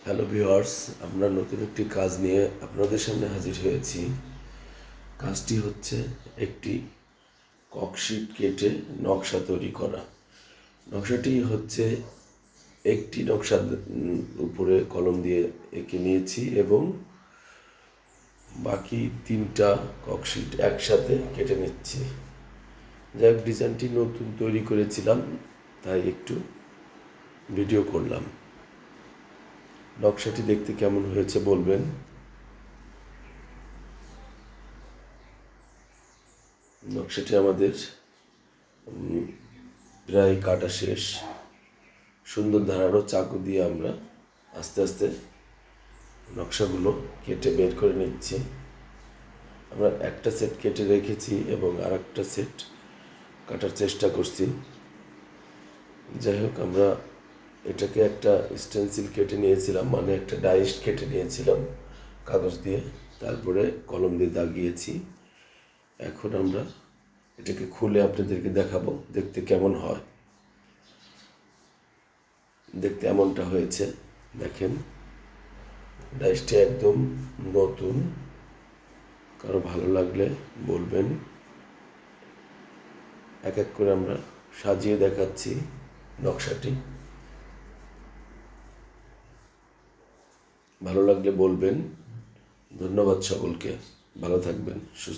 Hello viewers, আমরা নতুন একটি কাজ নিয়ে আপনাদের সামনে হাজির হয়েছি। কাজটি হচ্ছে একটি ককশিট কেটে নকশা তৈরি করা। নকশাটি হচ্ছে একটি নকশা উপরে কলম দিয়ে এঁকে নিয়েছি এবং বাকি 3টা ককশিট একসাথে কেটে নিচ্ছি। যাই হোক, ডিজাইনটি নতুন তৈরি করেছিলাম, তাই একটু ভিডিও করলাম। নকশাটি দেখতে কেমন হয়েছে বলবেন। নকশাটি আমাদের প্রায় কাটা শেষ। সুন্দর ধারালো চাকু দিয়ে আমরা আস্তে আস্তে নকশাগুলো কেটে বের করে নিচ্ছি। আমরা একটা সেট কেটে রেখেছি এবং আর একটা সেট কাটার চেষ্টা করছি। যাই হোক, আমরা এটাকে একটা স্টেন্সিল কেটে নিয়েছিলাম, মানে একটা ডাইস কেটে নিয়েছিলাম কাগজ দিয়ে, তারপরে কলম দিয়ে দাগিয়েছি। এখন আমরা এটাকে খুলে আপনাদেরকে দেখাবো দেখতে কেমন হয়। দেখতে এমনটা হয়েছে, দেখেন। ডাইসটি একদম নতুন। কারো ভালো লাগলে বলবেন। এক এক করে আমরা সাজিয়ে দেখাচ্ছি নকশাটি। ভালো লাগলে বলবেন। ধন্যবাদ সকলকে। ভালো থাকবেন, সুস্থ।